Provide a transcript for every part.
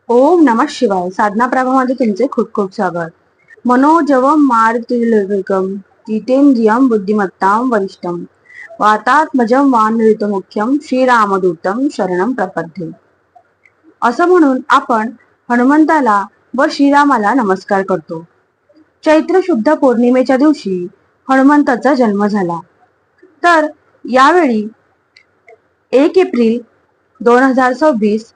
ओम नमः शिवाय. साधना प्रभामध्ये तुमचे खूप खूप स्वागत. मनोजवम मारुतिर्लोकम जितेंद्रियम बुद्धिमत्ताम वरिष्ठम वातात्मजम वानृतमुख्यम श्रीरामदूतम शरणम प्रपद्ये. असं म्हणून आपण हनुमंताला व श्रीरामाला नमस्कार करतो. चैत्र शुद्ध पौर्णिमेच्या दिवशी हनुमंताचा जन्म झाला. तर यावेळी 1 एप्रिल 2026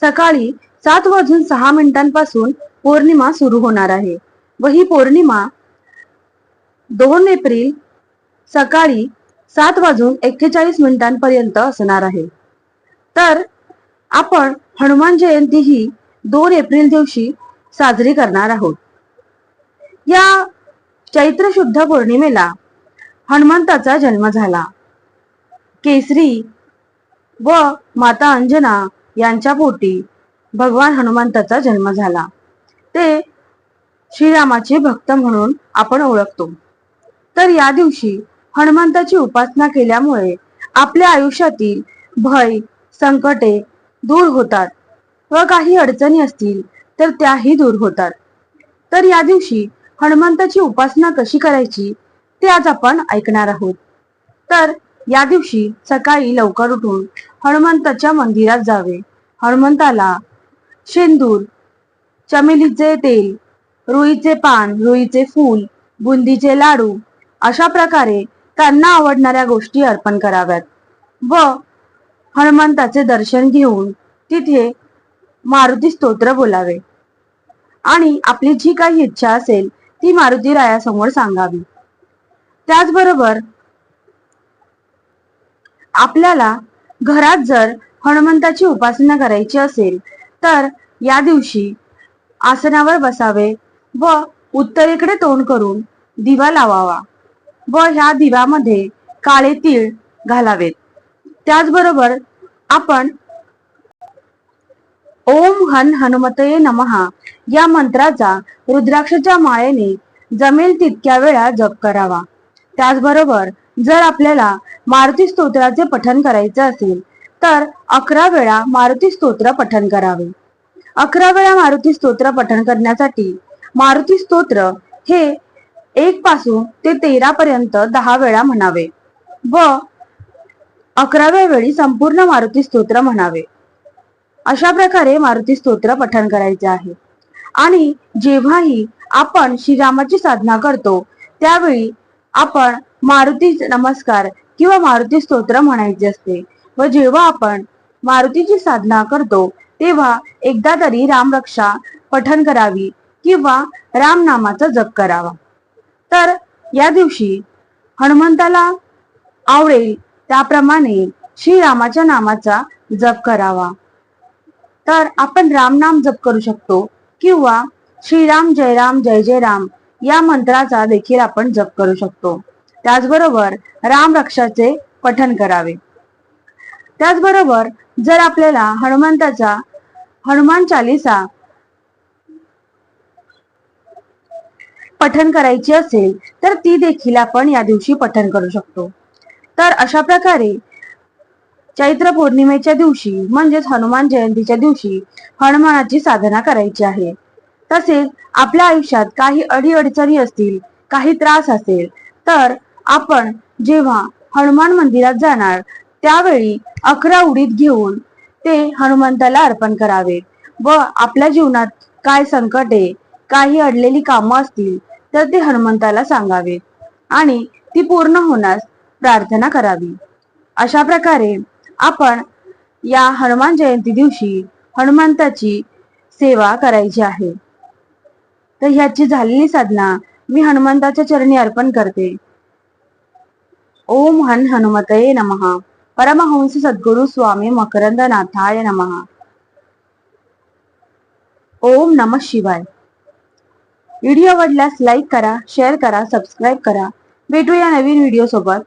सकाळी 7:06 पौर्णिमा सुरू होणार आहे व ही पौर्णिमा 2 एप्रिल सकाळी 7:41 पर्यंत असणार आहे. तर आपण हनुमान जयंती ही 2 एप्रिल दिवशी साजरी करणार आहोत. या चैत्र शुद्ध पौर्णिमेला हनुमंताचा जन्म झाला. केसरी व माता अंजना यांच्या पोटी भगवान हनुमंताचा जन्म झाला. ते श्रीरामाचे भक्त म्हणून आपण ओळखतो. तर या दिवशी हनुमंताची उपासना केल्यामुळे आपल्या आयुष्यातील भय संकटे दूर होतात व काही अडचणी असतील तर त्याही दूर होतात. तर या दिवशी हनुमंताची उपासना कशी करायची ते आज आपण ऐकणार आहोत. तर या दिवशी सकाळी लवकर उठून हनुमंताच्या मंदिरात जावे. हनुमंताला शेंदूर, चमेलीचे तेल, रुईचे पान, रुईचे फूल, बुंदीचे लाडू अशा प्रकारे त्यांना आवडणाऱ्या गोष्टी अर्पण कराव्यात व हनुमंताचे दर्शन घेऊन तिथे मारुती स्तोत्र बोलावे आणि आपली जी काही इच्छा असेल ती मारुती रायासमोर सांगावी. त्याचबरोबर आपल्याला घरात जर हनुमंताची उपासना करायची असेल तर या दिवशी आसनावर बसावे व उत्तरेकडे तोंड करून दिवा लावावा व ह्या दिव्यामध्ये काळे तीळ घालावेत. त्याचबरोबर आपण ओम हन हनुमते नमः या मंत्राचा रुद्राक्षाच्या माळेने जमेल तितक्या वेळा जप करावा. त्याचबरोबर जर आपल्याला मारुती स्तोत्राचे पठण करायचे असेल तर 11 वेळा मारुती स्तोत्र पठण करावे. 11 वेळा मारुती स्तोत्र पठण करण्यासाठी मारुती स्तोत्र हे 1 पासून ते 13 पर्यंत 10 वेळा म्हणावे व 11व्या वेळी संपूर्ण मारुती स्तोत्र म्हणावे. अशा प्रकारे मारुती स्तोत्र पठण करायचे आहे. आणि जेव्हाही आपण श्रीरामाची साधना करतो त्यावेळी आपण मारुती नमस्कार किंवा मारुती स्तोत्र म्हणायचे असते व जेव्हा आपण मारुतीची साधना करतो तेव्हा एकदा तरी रामरक्षा पठण करावी किंवा राम नामाचा जप करावा. तर या दिवशी हनुमंताला आवडेल त्याप्रमाणे श्रीरामाच्या नामाचा जप करावा. तर आपण राम नाम जप करू शकतो किंवा श्रीराम जय जय राम या मंत्राचा देखील आपण जप करू शकतो. त्याचबरोबर राम रक्षाचे पठण करावे. त्याचबरोबर जर आपल्याला हनुमंताचा हनुमान चालीसा पठण करायची असेल तर ती देखील आपण या दिवशी पठण करू शकतो. तर अशा प्रकारे चैत्र पौर्णिमेच्या दिवशी म्हणजेच हनुमान जयंतीच्या दिवशी हनुमानाची साधना करायची आहे. तसेच आपल्या आयुष्यात काही अडीअडचणी असतील, काही त्रास असेल तर आपण जेव्हा हनुमान मंदिरात जाणार त्यावेळी 11 उडीद घेऊन ते हनुमंताला अर्पण करावे व आपल्या जीवनात काय संकटे, काही अडलेली कामं असतील तर ते हनुमंताला सांगावे आणि ती पूर्ण होण्यास प्रार्थना करावी. अशा प्रकारे आपण या हनुमान जयंती दिवशी हनुमंताची सेवा करायची आहे. तर ह्याची झालेली साधना मी हनुमंताच्या चरणी अर्पण करते. ओम हन हनुमते नमः. परमहंस सद्गुरु स्वामी मकरंदनाथाय नमः. ओम नमः शिवाय. व्हिडिओ आवडल्यास लाईक करा, शेअर करा, सबस्क्राईब करा. भेटूया नवीन व्हिडिओ सोबत.